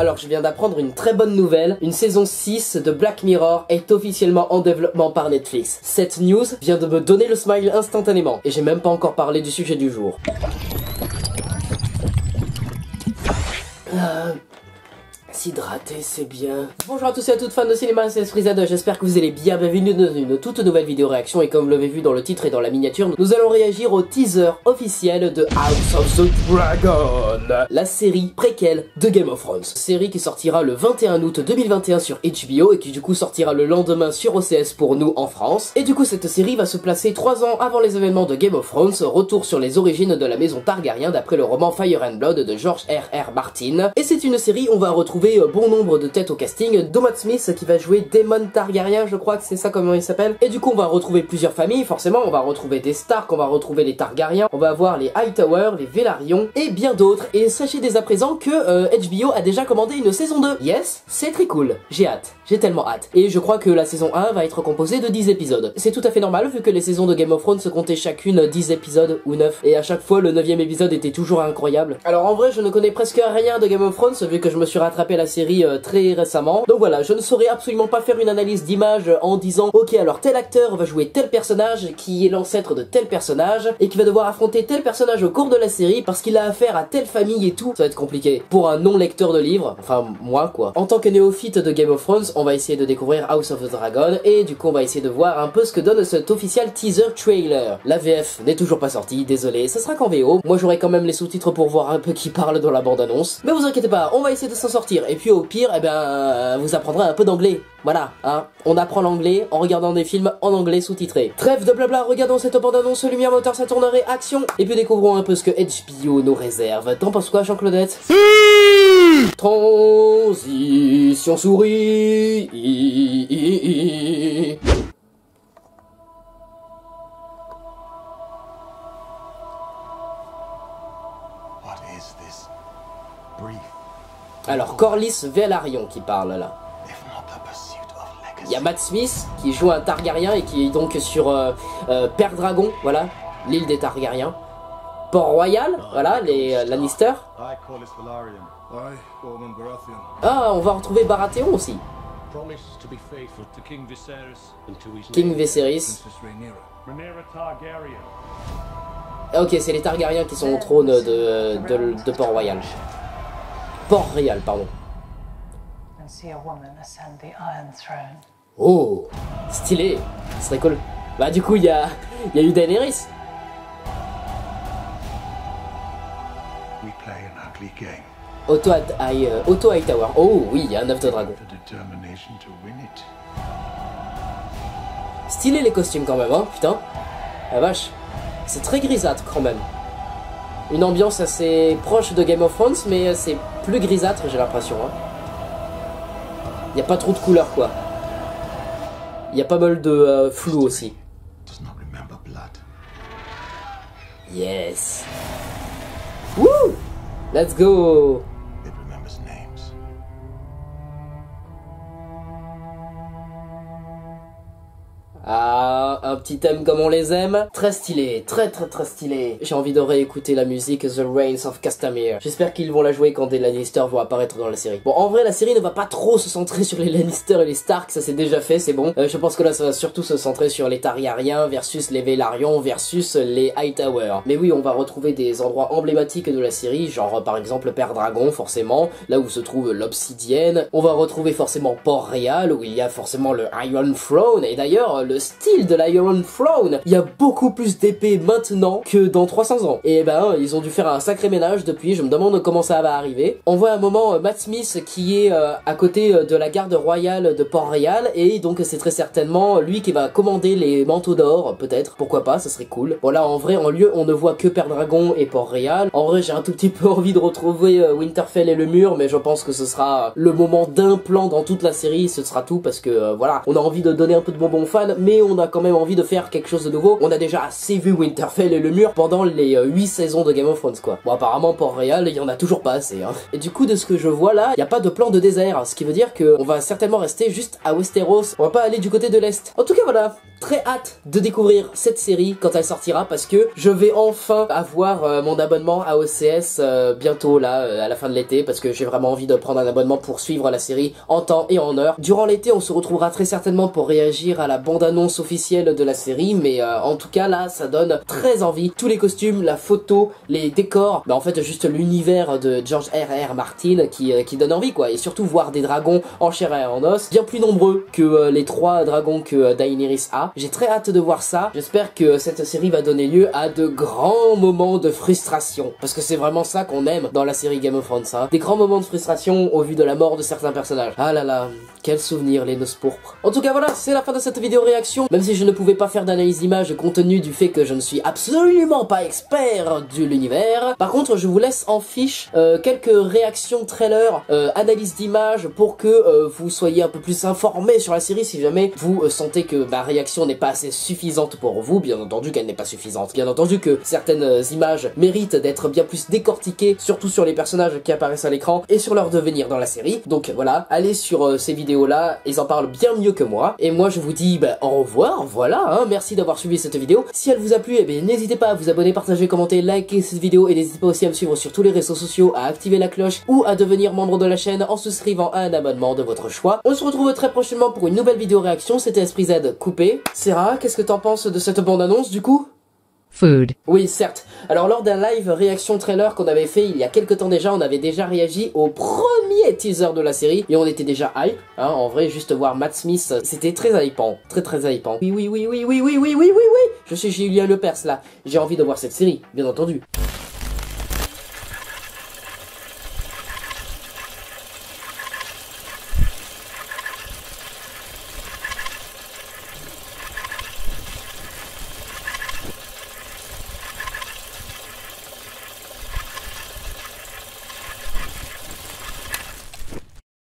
alors je viens d'apprendre une très bonne nouvelle. Une saison 6 de Black Mirror est officiellement en développement par Netflix. Cette news vient de me donner le smile instantanément. Et j'ai même pas encore parlé du sujet du jour. S'hydrater, c'est bien. Bonjour à tous et à toutes fans de cinéma, c'est Frisade, j'espère que vous allez bien. Bienvenue dans une toute nouvelle vidéo réaction et comme vous l'avez vu dans le titre et dans la miniature, nous allons réagir au teaser officiel de House of the Dragon, la série préquelle de Game of Thrones. Série qui sortira le 21 août 2021 sur HBO et qui du coup sortira le lendemain sur OCS pour nous en France. Et du coup cette série va se placer 3 ans avant les événements de Game of Thrones, retour sur les origines de la maison Targaryen d'après le roman Fire and Blood de George R.R. Martin. Et c'est une série où on va retrouver bon nombre de têtes au casting, dont Matt Smith qui va jouer Daemon Targaryen, je crois que c'est ça comment il s'appelle. Et du coup on va retrouver plusieurs familles, forcément on va retrouver des Stark, on va retrouver les Targaryens, on va avoir les Hightower, les Velaryon et bien d'autres. Et sachez dès à présent que HBO a déjà commandé une saison 2. Yes, c'est très cool, j'ai hâte, j'ai tellement hâte. Et je crois que la saison 1 va être composée de 10 épisodes. C'est tout à fait normal vu que les saisons de Game of Thrones se comptaient chacune 10 épisodes ou 9. Et à chaque fois le 9e épisode était toujours incroyable. Alors en vrai je ne connais presque rien de Game of Thrones vu que je me suis rattrapé à la série très récemment. Donc voilà, je ne saurais absolument pas faire une analyse d'image en disant ok alors tel acteur va jouer tel personnage qui est l'ancêtre de tel personnage et qui va devoir affronter tel personnage au cours de la série parce qu'il a affaire à telle famille et tout. Ça va être compliqué. Pour un non-lecteur de livres, enfin moi quoi. En tant que néophyte de Game of Thrones, on va essayer de découvrir House of the Dragon et du coup on va essayer de voir un peu ce que donne cet official teaser trailer. La VF n'est toujours pas sortie, désolé, ça sera qu'en VO. Moi j'aurai quand même les sous-titres pour voir un peu qui parle dans la bande-annonce. Mais vous inquiétez pas, on va essayer de s'en sortir et puis au pire, eh ben, vous apprendrez un peu d'anglais. Voilà, hein, on apprend l'anglais en regardant des films en anglais sous-titrés. Trêve de blabla, regardons cette bande-annonce, lumière, moteur, ça tournerait, action. Et puis découvrons un peu ce que HBO nous réserve. T'en penses quoi, Jean-Claudette? Transition souris. Alors, Corlys Velaryon qui parle là. Il y a Matt Smith qui joue un Targaryen et qui est donc sur Père Dragon, voilà, l'île des Targaryens. Port-Royal, voilà, les Lannister. Ah, on va retrouver Baratheon aussi. King Viserys. Ah, ok, c'est les Targaryens qui sont au trône de Port-Royal. Port-Royal, pardon. Oh, stylé, ce serait cool. Bah du coup il y a eu Daenerys. Otto Hightower. Oh oui, il y a un œuf de dragon. Stylé les costumes quand même, hein, putain. La vache. C'est très grisâtre quand même. Une ambiance assez proche de Game of Thrones, mais c'est plus grisâtre, j'ai l'impression. Hein. Il n'y a pas trop de couleurs, quoi. Il y a pas mal de flou aussi. Yes. Woo! Let's go! Ah, un petit thème comme on les aime. Très stylé, très stylé. J'ai envie de réécouter la musique The Reigns of Castamere. J'espère qu'ils vont la jouer quand des Lannister vont apparaître dans la série. Bon, en vrai, la série ne va pas trop se centrer sur les Lannister et les Stark, ça c'est déjà fait, c'est bon. Je pense que là, ça va surtout se centrer sur les Targaryens versus les Velaryon versus les Hightower. Mais oui, on va retrouver des endroits emblématiques de la série, genre par exemple Père Dragon, forcément, là où se trouve l'Obsidienne. On va retrouver forcément Port-Royal, où il y a forcément le Iron Throne, et d'ailleurs, le style de l'Iron Throne, il y a beaucoup plus d'épées maintenant que dans 300 ans. Et ben, ils ont dû faire un sacré ménage depuis, je me demande comment ça va arriver. On voit un moment Matt Smith qui est à côté de la garde royale de Port-Royal, et donc c'est très certainement lui qui va commander les manteaux d'or, peut-être, pourquoi pas, ça serait cool. Bon là, en vrai, en lieu, on ne voit que Père Dragon et Port-Royal. En vrai, j'ai un tout petit peu envie de retrouver Winterfell et le mur, mais je pense que ce sera le moment d'un plan dans toute la série, ce sera tout, parce que voilà, on a envie de donner un peu de bonbons aux fans, mais on a quand même envie de faire quelque chose de nouveau. On a déjà assez vu Winterfell et le mur pendant les 8 saisons de Game of Thrones, quoi. Bon, apparemment, Port-Royal, il y en a toujours pas assez, hein. Et du coup, de ce que je vois là, il n'y a pas de plan de désert, ce qui veut dire qu'on va certainement rester juste à Westeros. On va pas aller du côté de l'Est. En tout cas, voilà. très hâte de découvrir cette série quand elle sortira parce que je vais enfin avoir mon abonnement à OCS bientôt là à la fin de l'été parce que j'ai vraiment envie de prendre un abonnement pour suivre la série en temps et en heure. Durant l'été on se retrouvera très certainement pour réagir à la bande-annonce officielle de la série, mais en tout cas là ça donne très envie. Tous les costumes, la photo, les décors, bah en fait juste l'univers de George R.R. Martin qui donne envie quoi, et surtout voir des dragons en chair et en os, bien plus nombreux que les 3 dragons que Daenerys a. J'ai très hâte de voir ça. J'espère que cette série va donner lieu à de grands moments de frustration, parce que c'est vraiment ça qu'on aime dans la série Game of Thrones, hein. Des grands moments de frustration au vu de la mort de certains personnages. Ah là là, quel souvenir les noces pourpres. En tout cas voilà, c'est la fin de cette vidéo réaction, même si je ne pouvais pas faire d'analyse d'image compte tenu du fait que je ne suis absolument pas expert de l'univers. Par contre je vous laisse en fiche quelques réactions trailer, analyse d'image pour que vous soyez un peu plus informés sur la série si jamais vous sentez que ma réaction n'est pas assez suffisante pour vous. Bien entendu qu'elle n'est pas suffisante, bien entendu que certaines images méritent d'être bien plus décortiquées, surtout sur les personnages qui apparaissent à l'écran et sur leur devenir dans la série. Donc voilà, allez sur ces vidéos là, ils en parlent bien mieux que moi, et moi je vous dis au revoir, voilà, hein, merci d'avoir suivi cette vidéo. Si elle vous a plu, eh bien n'hésitez pas à vous abonner, partager, commenter, liker cette vidéo, et n'hésitez pas aussi à me suivre sur tous les réseaux sociaux, à activer la cloche ou à devenir membre de la chaîne en souscrivant à un abonnement de votre choix. On se retrouve très prochainement pour une nouvelle vidéo réaction. C'était Esprit Z coupé. Sarah, qu'est-ce que t'en penses de cette bande-annonce du coup? Food. Oui, certes. Alors lors d'un live réaction trailer qu'on avait fait il y a quelques temps déjà, on avait déjà réagi au premier teaser de la série et on était déjà hype, hein, en vrai, juste voir Matt Smith, c'était très hypant, très hypant. Oui, je suis Julien Lepers là, j'ai envie de voir cette série, bien entendu.